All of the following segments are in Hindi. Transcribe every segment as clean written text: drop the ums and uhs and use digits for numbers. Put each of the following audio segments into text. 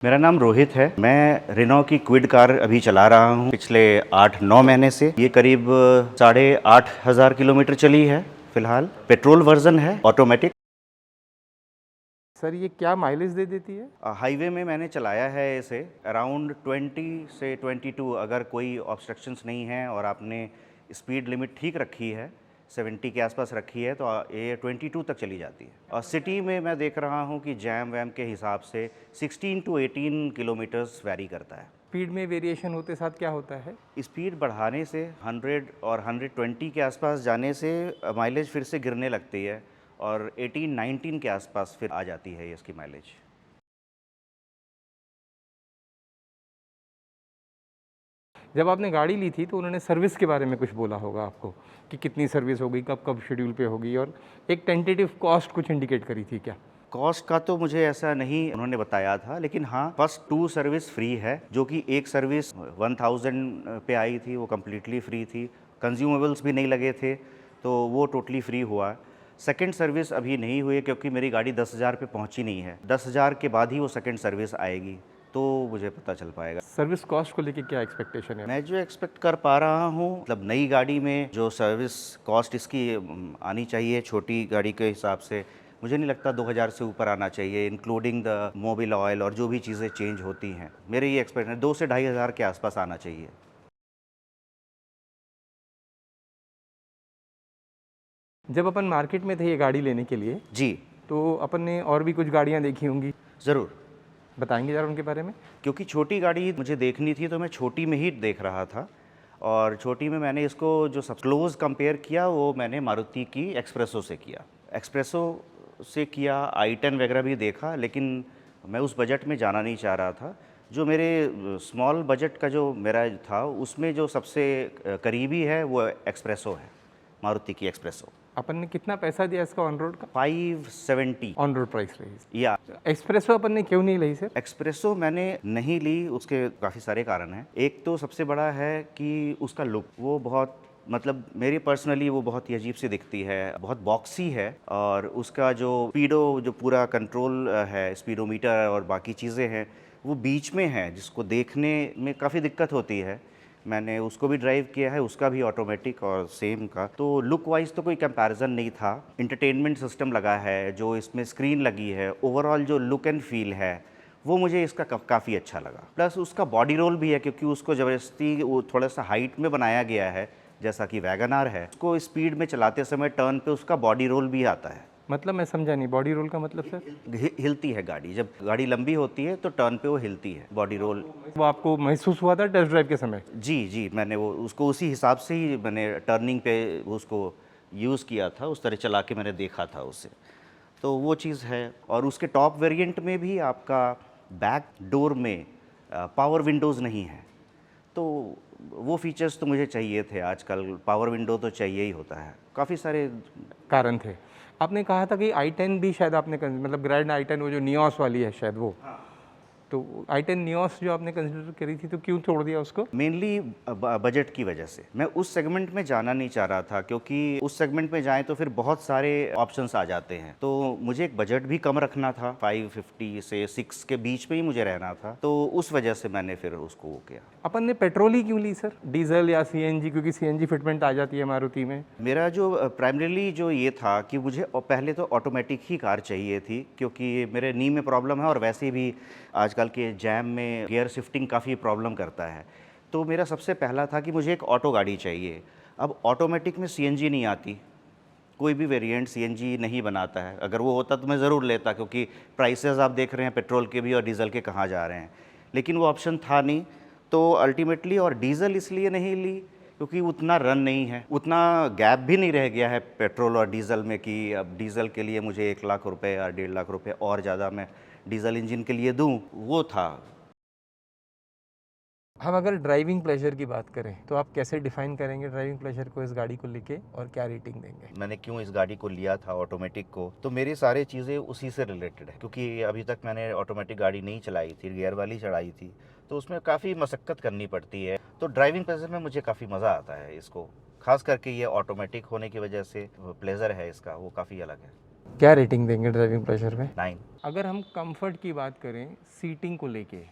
मेरा नाम रोहित है। मैं रेनॉ की क्विड कार अभी चला रहा हूँ पिछले 8-9 महीने से। ये करीब 8,500 किलोमीटर चली है। फिलहाल पेट्रोल वर्जन है, ऑटोमेटिक। सर ये क्या माइलेज दे देती है? हाईवे में मैंने चलाया है इसे अराउंड 20 से 22, अगर कोई ऑब्स्ट्रक्शंस नहीं है और आपने स्पीड लिमिट ठीक रखी है, 70 के आसपास रखी है, तो ये 22 तक चली जाती है। और सिटी में मैं देख रहा हूँ कि जैम वैम के हिसाब से 16 to 18 किलोमीटर्स वैरी करता है। स्पीड में वेरिएशन होते साथ क्या होता है? स्पीड बढ़ाने से 100 और 120 के आसपास जाने से माइलेज फिर से गिरने लगती है और 18-19 के आसपास फिर आ जाती है इसकी माइलेज। जब आपने गाड़ी ली थी तो उन्होंने सर्विस के बारे में कुछ बोला होगा आपको कि कितनी सर्विस होगी, कब कब शेड्यूल पे होगी, और एक टेंटेटिव कॉस्ट कुछ इंडिकेट करी थी क्या? कॉस्ट का तो मुझे ऐसा नहीं उन्होंने बताया था, लेकिन हाँ, फर्स्ट 2 सर्विस फ्री है, जो कि एक सर्विस 1000 पे आई थी, वो कम्प्लीटली फ्री थी। कंज्यूमेबल्स भी नहीं लगे थे, तो वो टोटली फ्री हुआ। सेकंड सर्विस अभी नहीं हुई क्योंकि मेरी गाड़ी 10,000 पे पहुंची नहीं है। 10,000 के बाद ही वो सेकंड सर्विस आएगी, तो मुझे पता चल पाएगा। सर्विस कॉस्ट को लेके क्या एक्सपेक्टेशन है? मैं जो एक्सपेक्ट कर पा रहा हूँ, मतलब नई गाड़ी में जो सर्विस कॉस्ट इसकी आनी चाहिए, छोटी गाड़ी के हिसाब से मुझे नहीं लगता 2000 से ऊपर आना चाहिए, इंक्लूडिंग द मोबिल ऑयल और जो भी चीज़ें चेंज होती हैं। मेरे ये एक्सपेक्ट है 2 से 2,500 के आसपास आना चाहिए। जब अपन मार्केट में थे ये गाड़ी लेने के लिए, जी, तो अपन ने और भी कुछ गाड़ियाँ देखी होंगी, ज़रूर। बताएंगे ज़रा उनके बारे में? क्योंकि छोटी गाड़ी मुझे देखनी थी, तो मैं छोटी में ही देख रहा था, और छोटी में मैंने इसको जो सब क्लोज़ कंपेयर किया, वो मैंने मारुति की एक्सप्रेसो से किया। एक्सप्रेसो से किया, i10 वगैरह भी देखा, लेकिन मैं उस बजट में जाना नहीं चाह रहा था। जो मेरे स्मॉल बजट का जो मेरा था, उसमें जो सबसे करीबी है वो एक्सप्रेसो है, मारुति की एक्सप्रेसो। अपन ने कितना पैसा दिया इसका ऑन रोड का? 570 ऑन रोड प्राइस रही। या एक्सप्रेसो अपन ने क्यों नहीं ली सर? एक्सप्रेसो मैंने नहीं ली, उसके काफ़ी सारे कारण हैं। एक तो सबसे बड़ा है कि उसका लुक, वो बहुत, मतलब मेरी पर्सनली वो बहुत ही अजीब सी दिखती है, बहुत बॉक्सी है, और उसका जो स्पीडो जो पूरा कंट्रोल है, स्पीडोमीटर और बाकी चीज़ें हैं, वो बीच में है, जिसको देखने में काफ़ी दिक्कत होती है। मैंने उसको भी ड्राइव किया है, उसका भी ऑटोमेटिक और सेम का, तो लुक वाइज तो कोई कंपैरिजन नहीं था। इंटरटेनमेंट सिस्टम लगा है, जो इसमें स्क्रीन लगी है, ओवरऑल जो लुक एंड फील है, वो मुझे इसका काफ़ी अच्छा लगा। प्लस उसका बॉडी रोल भी है, क्योंकि उसको ज़बरदस्ती वो थोड़ा सा हाइट में बनाया गया है, जैसा कि वैगन आर है। उसको स्पीड में चलाते समय टर्न पे उसका बॉडी रोल भी आता है। मतलब मैं समझा नहीं, बॉडी रोल का मतलब सर? हिलती है गाड़ी, जब गाड़ी लंबी होती है तो टर्न पे वो हिलती है, बॉडी रोल। वो आपको महसूस हुआ था टेस्ट ड्राइव के समय? जी, जी, मैंने वो उसको उसी हिसाब से ही मैंने टर्निंग पे उसको यूज़ किया था, उस तरह चला के मैंने देखा था उसे। तो वो चीज़ है, और उसके टॉप वेरिएंट में भी आपका बैक डोर में पावर विंडोज़ नहीं है। तो वो फीचर्स तो मुझे चाहिए थे, आजकल पावर विंडो तो चाहिए ही होता है। काफ़ी सारे कारण थे। आपने कहा था कि i10 भी शायद आपने मतलब ग्रैंड i10 वो जो नियोस वाली है शायद वो, तो i10 नियोस जो आपने कंसिडर करी थी, तो क्यों छोड़ दिया उसको? मेनली बजट की वजह से मैं उस सेगमेंट में जाना नहीं चाह रहा था, क्योंकि उस सेगमेंट में जाएं तो फिर बहुत सारे ऑप्शंस आ जाते हैं। तो मुझे एक बजट भी कम रखना था, 550 से 6 के बीच में ही मुझे रहना था, तो उस वजह से मैंने फिर उसको वो किया। अपन ने पेट्रोल ही क्यों ली सर, डीजल या सीएनजी? क्योंकि सीएनजी फिटमेंट आ जाती है मारुति में। मेरा जो प्राइमरीली जो ये था कि मुझे पहले तो ऑटोमेटिक ही कार चाहिए थी, क्योंकि मेरे नी में प्रॉब्लम है, और वैसे भी आजकल के जैम में गियर शिफ्टिंग काफ़ी प्रॉब्लम करता है। तो मेरा सबसे पहला था कि मुझे एक ऑटो गाड़ी चाहिए। अब ऑटोमेटिक में सीएनजी नहीं आती, कोई भी वेरिएंट सीएनजी नहीं बनाता है। अगर वो होता तो मैं ज़रूर लेता, क्योंकि प्राइसेस आप देख रहे हैं पेट्रोल के भी और डीज़ल के कहाँ जा रहे हैं, लेकिन वो ऑप्शन था नहीं। तो अल्टीमेटली, और डीज़ल इसलिए नहीं ली क्योंकि उतना रन नहीं है, उतना गैप भी नहीं रह गया है पेट्रोल और डीज़ल में कि अब डीज़ल के लिए मुझे 1,00,000 रुपये या 1,50,000 रुपये और ज़्यादा मैं डीज़ल इंजन के लिए दूँ, वो था। हम अगर ड्राइविंग प्लेजर की बात करें तो आप कैसे डिफाइन करेंगे ड्राइविंग प्लेजर को इस गाड़ी को लेके, और क्या रेटिंग देंगे? मैंने क्यों इस गाड़ी को लिया था ऑटोमेटिक को, तो मेरी सारी चीज़ें उसी से रिलेटेड है, क्योंकि अभी तक मैंने ऑटोमेटिक गाड़ी नहीं चलाई थी, गियर वाली चलाई थी, तो उसमें काफ़ी मशक्क़त करनी पड़ती है। तो ड्राइविंग प्लेजर में मुझे काफ़ी मज़ा आता है इसको, खास करके ये ऑटोमेटिक होने की वजह से प्लेजर है इसका, वो काफ़ी अलग है। क्या रेटिंग देंगे ड्राइविंग प्लेजर में? 9। अगर हम कंफर्ट की बात करें सीटिंग को लेके,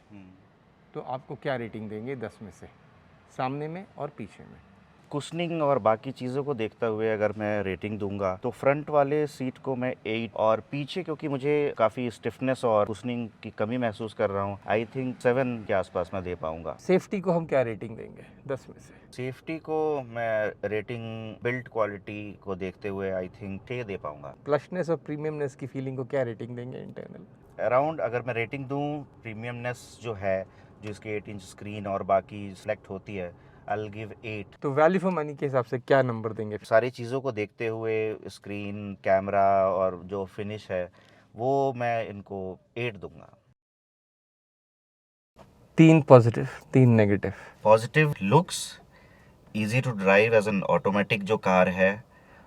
तो आपको क्या रेटिंग देंगे 10 में से, सामने में और पीछे में? कुशनिंग और बाकी चीज़ों को देखते हुए अगर मैं रेटिंग दूंगा तो फ्रंट वाले सीट को मैं 8, और पीछे क्योंकि मुझे काफ़ी स्टिफनेस और कुशनिंग की कमी महसूस कर रहा हूँ, आई थिंक 7 के आसपास मैं दे पाऊंगा। सेफ्टी को हम क्या रेटिंग देंगे 10 में से? सेफ्टी को मैं रेटिंग बिल्ड क्वालिटी को देखते हुए आई थिंक 6 दे पाऊंगा। प्लशनेस और प्रीमियमनेस की फीलिंग को क्या रेटिंग देंगे इंटरनल? अराउंड अगर मैं रेटिंग दूं, प्रीमियमनेस जो है, जो इसकी 8 इंच स्क्रीन और बाकी सेलेक्ट होती है, आई विल गिव 8। तो वैल्यू फॉर मनी के हिसाब से क्या नंबर देंगे? सारी चीज़ों को देखते हुए स्क्रीन, कैमरा और जो फिनिश है, वो मैं इनको 8 दूंगा। 3 positive, 3 negative. Positive looks, easy to drive as an automatic जो कार है,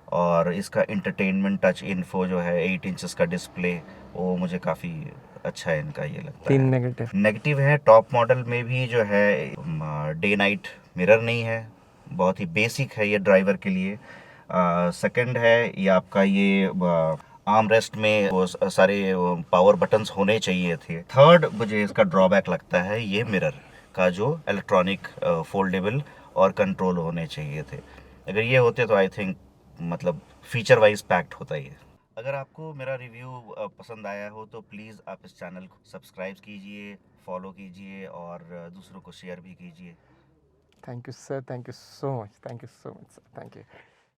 और इसका इंटरटेनमेंट टच इन्फो जो है, 8 इंचेस का डिस्प्ले, वो मुझे काफ़ी अच्छा है इनका, ये लगता 3 है। नेगेटिव। नेगेटिव है टॉप मॉडल में भी जो है डे नाइट मिरर नहीं है, बहुत ही बेसिक है ये ड्राइवर के लिए। सेकंड है ये आपका ये आर्म रेस्ट में वो सारे पावर बटन्स होने चाहिए थे। थर्ड मुझे इसका ड्रॉबैक लगता है ये मिरर का जो इलेक्ट्रॉनिक फोल्डेबल और कंट्रोल होने चाहिए थे। अगर ये होते तो आई थिंक मतलब फीचर वाइज पैक्ड होता ये। अगर आपको मेरा रिव्यू पसंद आया हो तो प्लीज़ आप इस चैनल को सब्सक्राइब कीजिए, फॉलो कीजिए और दूसरों को शेयर भी कीजिए। Thank you sir, thank you so much, thank you so much sir, thank you.